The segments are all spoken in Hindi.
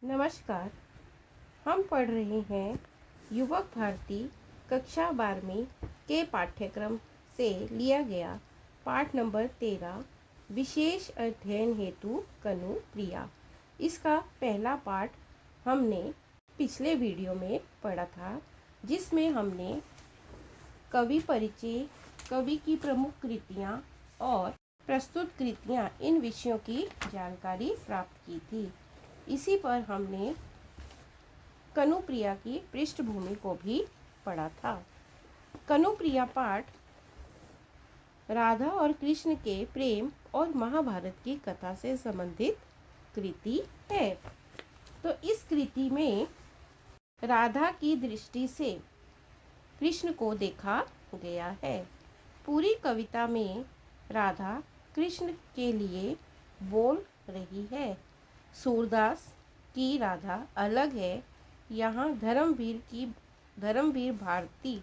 नमस्कार। हम पढ़ रहे हैं युवक भारती कक्षा 12वीं के पाठ्यक्रम से लिया गया पाठ नंबर 13 विशेष अध्ययन हेतु कनु प्रिया। इसका पहला पाठ हमने पिछले वीडियो में पढ़ा था, जिसमें हमने कवि परिचय, कवि की प्रमुख कृतियाँ और प्रस्तुत कृतियाँ, इन विषयों की जानकारी प्राप्त की थी। इसी पर हमने कनुप्रिया की पृष्ठभूमि को भी पढ़ा था। कनुप्रिया पाठ राधा और कृष्ण के प्रेम और महाभारत की कथा से संबंधित कृति है। तो इस कृति में राधा की दृष्टि से कृष्ण को देखा गया है। पूरी कविता में राधा कृष्ण के लिए बोल रही है। सूरदास की राधा अलग है, यहाँ धर्मवीर भारती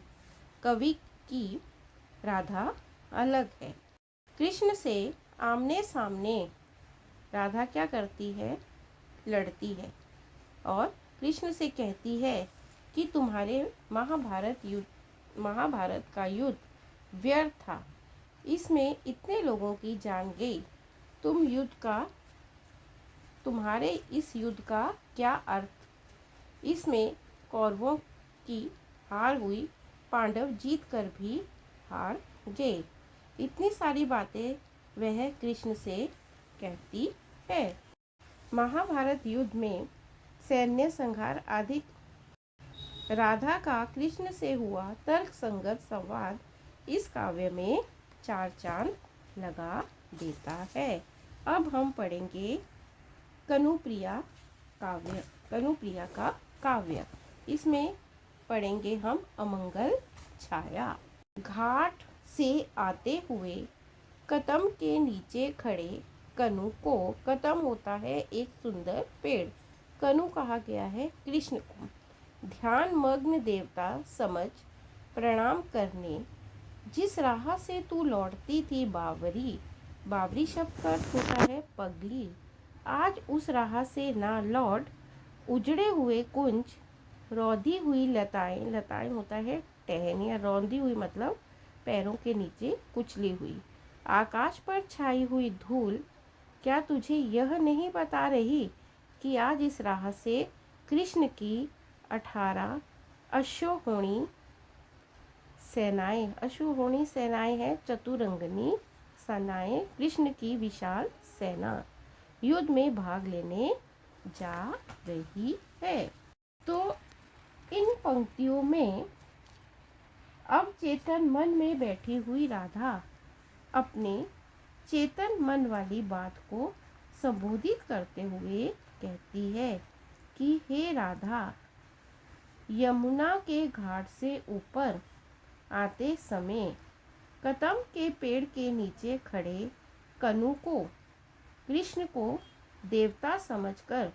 कवि की राधा अलग है। कृष्ण से आमने सामने राधा क्या करती है? लड़ती है और कृष्ण से कहती है कि तुम्हारे महाभारत का युद्ध व्यर्थ था, इसमें इतने लोगों की जान गई। तुम्हारे इस युद्ध का क्या अर्थ? इसमें कौरवों की हार हुई, पांडव जीत कर भी हार गए। इतनी सारी बातें वह कृष्ण से कहती है। महाभारत युद्ध में सैन्य संहार आदि राधा का कृष्ण से हुआ तर्क संगत संवाद इस काव्य में 4 चांद लगा देता है। अब हम पढ़ेंगे कनुप्रिया का काव्य। इसमें पढ़ेंगे हम अमंगल छाया। घाट से आते हुए कदम के नीचे खड़े कनु को, कदम होता है एक सुंदर पेड़, कनु कहा गया है कृष्ण को, ध्यान मग्न देवता समझ प्रणाम करने, जिस राह से तू लौटती थी बावरी, बावरी शब्द का अर्थ होता है पगली, आज उस राह से ना लौट, उजड़े हुए कुंज, रौंदी हुई लताएं, लताएं होता है टहनी, या रौंदी हुई मतलब पैरों के नीचे कुचली हुई, आकाश पर छाई हुई धूल, क्या तुझे यह नहीं बता रही कि आज इस राह से कृष्ण की 18 अश्वहोणी सेनाएं हैं, चतुरंगनी सेनाएं, कृष्ण की विशाल सेना युद्ध में भाग लेने जा रही है। तो इन पंक्तियों में अब चेतन मन में बैठी हुई राधा अपने चेतन मन वाली बात को संबोधित करते हुए कहती है कि हे राधा, यमुना के घाट से ऊपर आते समय कदम के पेड़ के नीचे खड़े कनु को, कृष्ण को देवता समझकर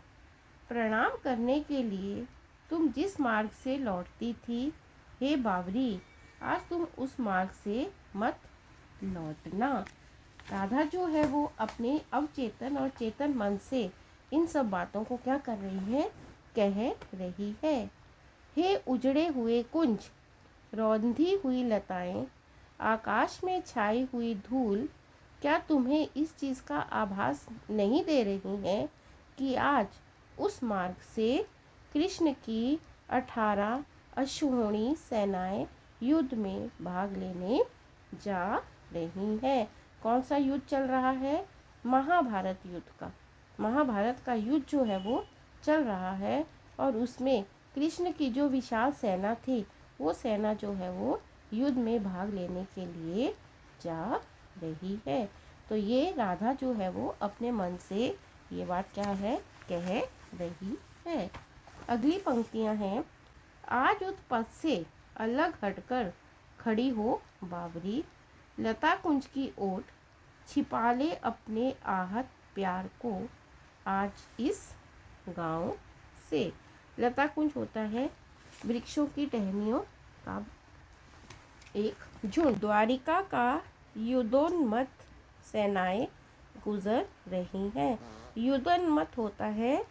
प्रणाम करने के लिए तुम जिस मार्ग से लौटती थी, हे बावरी, आज तुम उस मार्ग से मत लौटना। राधा जो है वो अपने अवचेतन और चेतन मन से इन सब बातों को क्या कर रही है? कह रही है। हे उजड़े हुए कुंज, रौंधी हुई लताएं, आकाश में छाई हुई धूल, क्या तुम्हें इस चीज़ का आभास नहीं दे रही हैं कि आज उस मार्ग से कृष्ण की 18 अश्वहोणी सेनाएं युद्ध में भाग लेने जा रही हैं। कौन सा युद्ध चल रहा है? महाभारत युद्ध का। महाभारत का युद्ध जो है वो चल रहा है और उसमें कृष्ण की जो विशाल सेना थी, वो सेना जो है वो युद्ध में भाग लेने के लिए जा रही है। तो ये राधा जो है वो अपने मन से ये बात क्या है? कह रही है। अगली पंक्तियां हैं, आज उस पथ से अलग हटकर खड़ी हो बावरी, लता कुंज की ओट, छिपा ले अपने आहत प्यार को, आज इस गांव से। लता कुंज होता है वृक्षों की टहनियों का एक झुंड। द्वारिका का युद्धोन्मत्त सेनाएं गुजर रही हैं। युद्धोन्मत्त होता है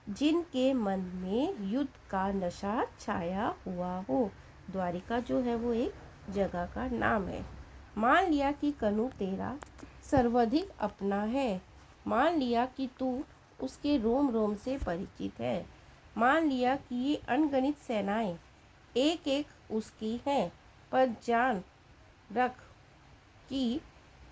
जिनके मन में युद्ध का नशा छाया हुआ हो। द्वारिका जो है वो एक जगह का नाम है। मान लिया कि कनु तेरा सर्वाधिक अपना है। मान लिया कि तू उसके रोम रोम से परिचित है। मान लिया कि ये अनगिनत सेनाएं एक एक उसकी हैं, पर जान रख कि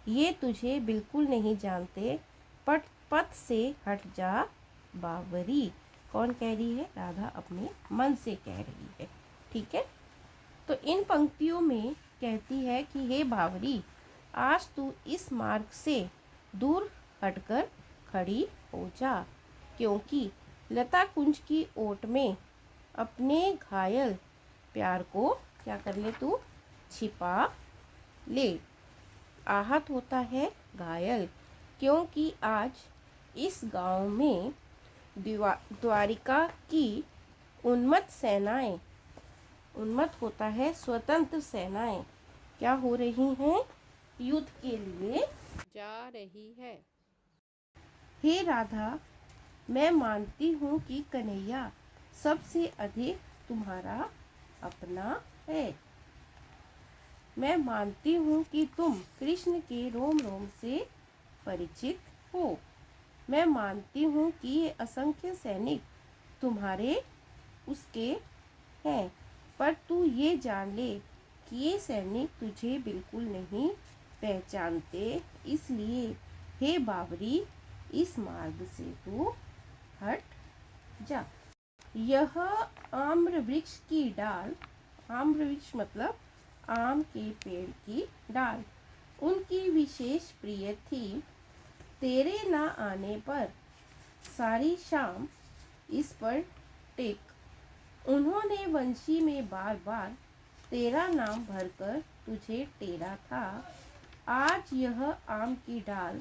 ये तुझे बिल्कुल नहीं जानते। पथ से हट जा बावरी। कौन कह रही है? राधा अपने मन से कह रही है। ठीक है, तो इन पंक्तियों में कहती है कि हे बावरी, आज तू इस मार्ग से दूर हटकर खड़ी हो जा, क्योंकि लता कुंज की ओट में अपने घायल प्यार को क्या कर ले, तू छिपा ले। आहत होता है घायल, क्योंकि आज इस गांव में द्वारिका की उन्मत्त सेनाएं, उन्मत्त होता है स्वतंत्र सेनाएं, क्या हो रही हैं? युद्ध के लिए जा रही है। हे राधा, मैं मानती हूँ कि कन्हैया सबसे अधिक तुम्हारा अपना है। मैं मानती हूँ कि तुम कृष्ण के रोम रोम से परिचित हो। मैं मानती हूँ कि ये असंख्य सैनिक तुम्हारे उसके हैं, पर तू ये जान ले कि ये सैनिक तुझे बिल्कुल नहीं पहचानते। इसलिए हे बावरी, इस मार्ग से तू हट जा। यह आम्र वृक्ष की डाल, आम्र वृक्ष मतलब आम के पेड़ की डाल, उनकी विशेष प्रिय थी। तेरे ना आने पर सारी शाम इस पर टेक। उन्होंने वंशी में बार बार तेरा नाम भरकर तुझे टेरा था। आज यह आम की डाल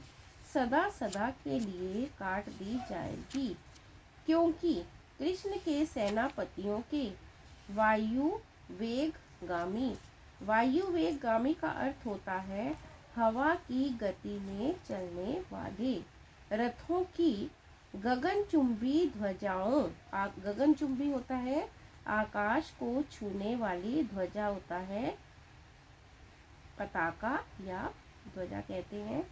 सदा सदा के लिए काट दी जाएगी, क्योंकि कृष्ण के सेनापतियों के वायु वेगगामी, वायु वेगगामी का अर्थ होता है हवा की गति में चलने वाले रथों की गगनचुंबी ध्वजाओं, गगनचुंबी होता है आकाश को छूने वाली ध्वजा होता है पताका या ध्वजा कहते हैं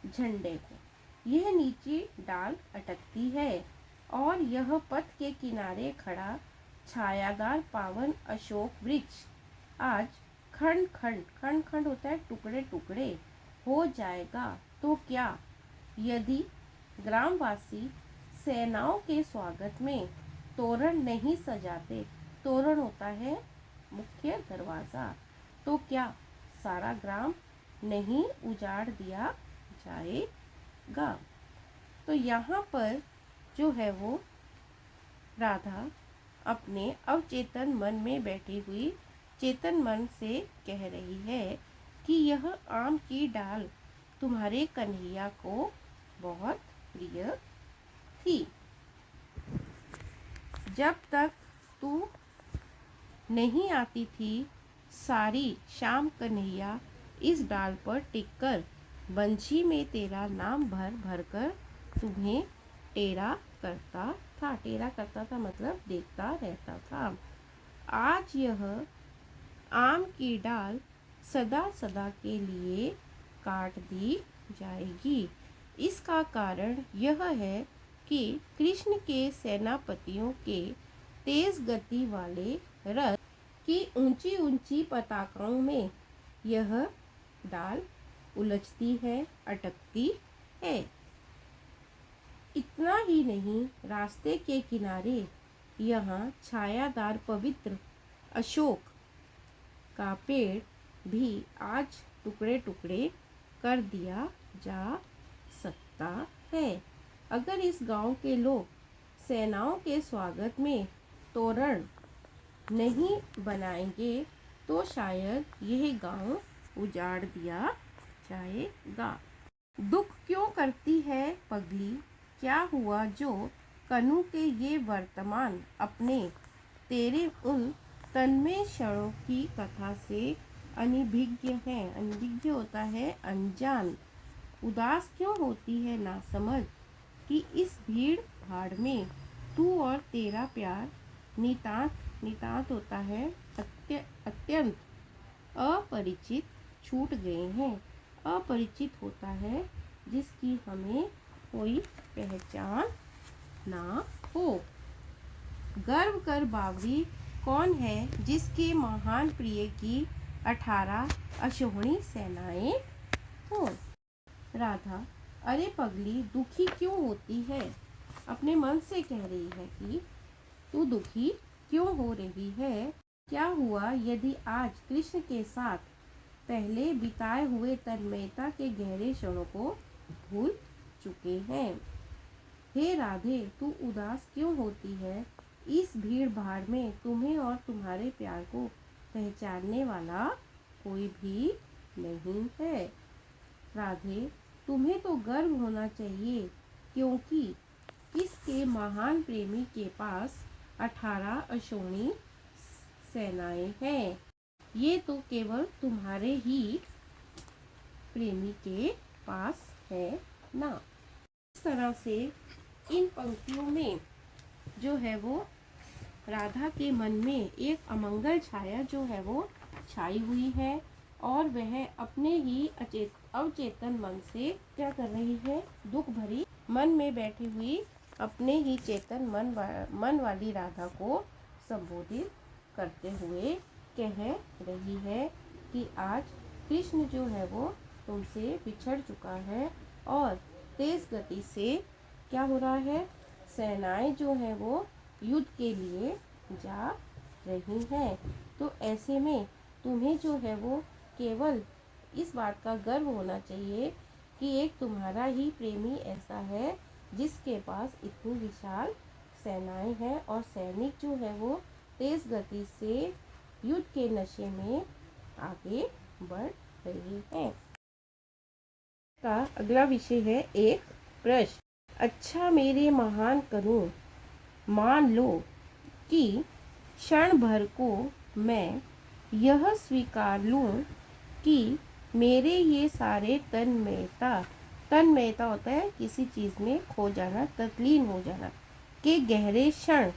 झंडे को। यह नीचे डाल अटकती है और यह पथ के किनारे खड़ा छायादार पावन अशोक वृक्ष आज खंड खंड, खंड खंड होता है टुकड़े टुकड़े हो जाएगा। तो क्या यदि ग्रामवासी सेनाओं के स्वागत में तोरण नहीं सजाते, तोरण होता है मुख्य दरवाजा, तो क्या सारा ग्राम नहीं उजाड़ दिया जाएगा? तो यहाँ पर जो है वो राधा अपने अवचेतन मन में बैठी हुई चेतन मन से कह रही है कि यह आम की डाल तुम्हारे कन्हैया को बहुत प्रिय थी। जब तक तू नहीं आती थी, सारी शाम कन्हैया इस डाल पर टिककर बंशी में तेरा नाम भर भर कर तुम्हें टेरा करता था। टेरा करता था मतलब देखता रहता था। आज यह आम की डाल सदा सदा के लिए काट दी जाएगी। इसका कारण यह है कि कृष्ण के सेनापतियों के तेज गति वाले रथ की ऊंची ऊंची पताकाओं में यह डाल उलझती है, अटकती है। इतना ही नहीं, रास्ते के किनारे यहाँ छायादार पवित्र अशोक का पेड़ भी आज टुकड़े टुकड़े कर दिया जा सकता है। अगर इस गांव के लोग सेनाओं के स्वागत में तोरण नहीं बनाएंगे तो शायद यह गांव उजाड़ दिया जाएगा। दुख क्यों करती है पगली? क्या हुआ जो कनु के ये वर्तमान अपने तेरे उन तन्मय क्षणों की कथा से अनभिज्ञ है? अनभिज्ञ होता है अनजान। उदास क्यों होती है नासमझ कि इस भीड़ भाड़ में तू और तेरा प्यार नितांत नितांत होता है अत्यंत अपरिचित छूट गए हैं। अपरिचित होता है जिसकी हमें कोई पहचान ना हो। गर्व कर बावरी कौन है जिसके महान प्रिय की 18 अशोभनी सेनाएं हो। राधा, अरे पगली, दुखी क्यों होती है? अपने मन से कह रही है कि तू दुखी क्यों हो रही है? क्या हुआ यदि आज कृष्ण के साथ पहले बिताए हुए तन्मयता के गहरे क्षणों को भूल चुके हैं? हे राधे, तू उदास क्यों होती है? इस भीड़ भाड़ में तुम्हें और तुम्हारे प्यार को पहचानने वाला कोई भी नहीं है। राधे, तुम्हें तो गर्व होना चाहिए, क्योंकि किसके महान प्रेमी के पास 18 अशोभनी सेनाएं हैं। ये तो केवल तुम्हारे ही प्रेमी के पास है ना। इस तरह से इन पंक्तियों में जो है वो राधा के मन में एक अमंगल छाया जो है वो छाई हुई है, और वह अपने ही अवचेतन मन से क्या कर रही है? दुख भरी मन में बैठी हुई अपने ही चेतन मन वाली राधा को संबोधित करते हुए कह रही है कि आज कृष्ण जो है वो तुमसे बिछड़ चुका है, और तेज गति से क्या हो रहा है? सेनाएं जो है वो युद्ध के लिए जा रही हैं। तो ऐसे में तुम्हें जो है वो केवल इस बात का गर्व होना चाहिए कि एक तुम्हारा ही प्रेमी ऐसा है जिसके पास इतनी विशाल सेनाएं हैं, और सैनिक जो है वो तेज गति से युद्ध के नशे में आगे बढ़ रहे हैं। का अगला विषय है एक प्रश्न। अच्छा मेरे महान करूं, मान लो कि क्षण भर को मैं यह स्वीकार लूं कि मेरे ये सारे तन्मयता होता है किसी चीज़ में खो जाना, तल्लीन हो जाना के गहरे क्षण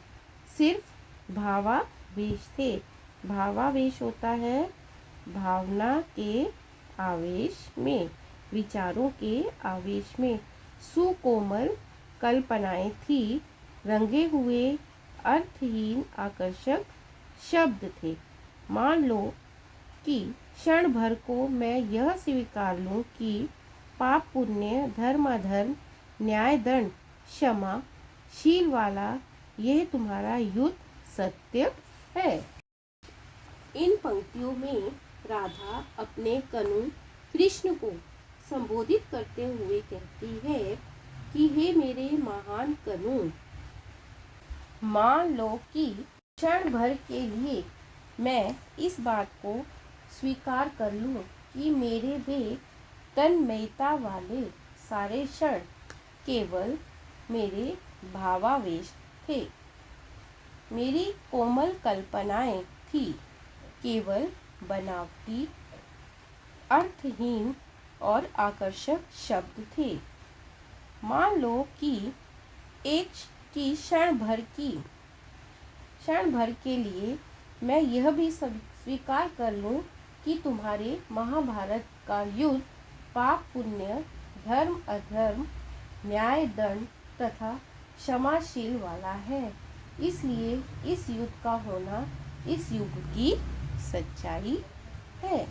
सिर्फ भावावेश थे। भावावेश होता है भावना के आवेश में, विचारों के आवेश में सुकोमल कल्पनाएं थी, रंगे हुए अर्थहीन आकर्षक शब्द थे। मान लो कि क्षण भर को मैं यह स्वीकार लूं कि पाप पुण्य, धर्म अधर्म, न्याय दंड, क्षमा शील वाला यह तुम्हारा युद्ध सत्य है। इन पंक्तियों में राधा अपने कनु कृष्ण को संबोधित करते हुए कहती है कि हे मेरे महान कनु, मान लो कि क्षण भर के लिए मैं इस बात को स्वीकार कर लूं कि मेरे वे तन्मयता वाले सारे क्षण केवल मेरे भावावेश थे, मेरी कोमल कल्पनाएं थी, केवल बनावटी अर्थहीन और आकर्षक शब्द थे। मान लो कि क्षण भर के लिए मैं यह भी स्वीकार कर लूं कि तुम्हारे महाभारत का युद्ध पाप पुण्य, धर्म अधर्म, न्याय दंड तथा क्षमाशील वाला है। इसलिए इस युद्ध का होना इस युग की सच्चाई है।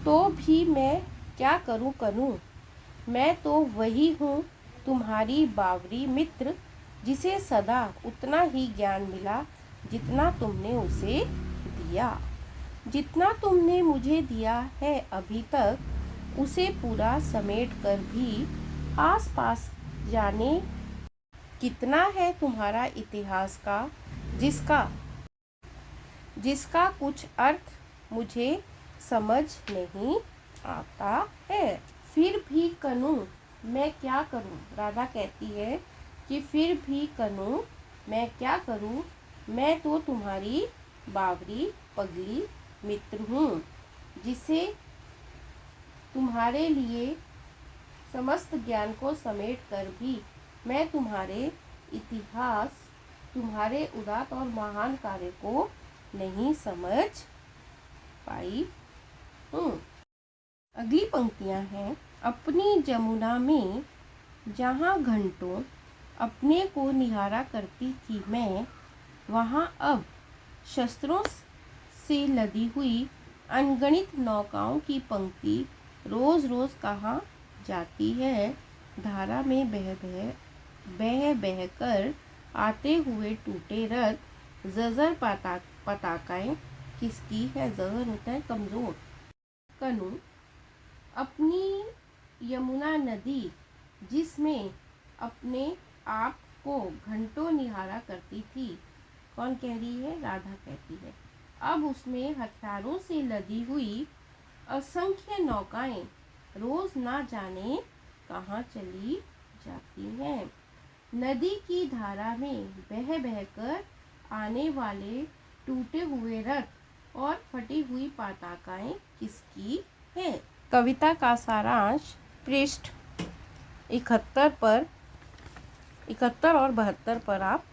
तो भी मैं क्या करूं? मैं तो वही हूँ, तुम्हारी बावरी मित्र, जिसे सदा उतना ही ज्ञान मिला जितना तुमने उसे दिया। जितना तुमने मुझे दिया है अभी तक, उसे पूरा समेट कर भी आसपास जाने कितना है तुम्हारा इतिहास का, जिसका कुछ अर्थ मुझे समझ नहीं आता है। फिर भी कनु मैं क्या करूं? राधा कहती है कि फिर भी कनु मैं क्या करूं? मैं तो तुम्हारी बावरी पगली मित्र हूँ, जिसे तुम्हारे लिए समस्त ज्ञान को समेट कर भी मैं तुम्हारे इतिहास तुम्हारे उदात्त और महान कार्य को नहीं समझ पाई हूँ। अगली पंक्तियाँ हैं। अपनी जमुना में जहाँ घंटों अपने को निहारा करती थी मैं, वहाँ अब शस्त्रों से लदी हुई अनगणित नौकाओं की पंक्ति रोज रोज कहाँ जाती है। धारा में बह कर आते हुए टूटे रथ, जजर पताकाएं किसकी है। जजर होता है कमजोर। कनु अपनी यमुना नदी जिसमें अपने आप को घंटों निहारा करती थी। कौन कह रही है? राधा कहती है। अब उसमें हथियारों से लदी हुई असंख्य नौकाएं रोज ना जाने कहाँ चली जाती हैं। नदी की धारा में बह कर आने वाले टूटे हुए रथ और फटी हुई पताकाएं किसकी है। कविता का सारांश पृष्ठ 71 और 72 पर आप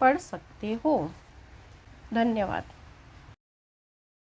पढ़ सकते हो। धन्यवाद।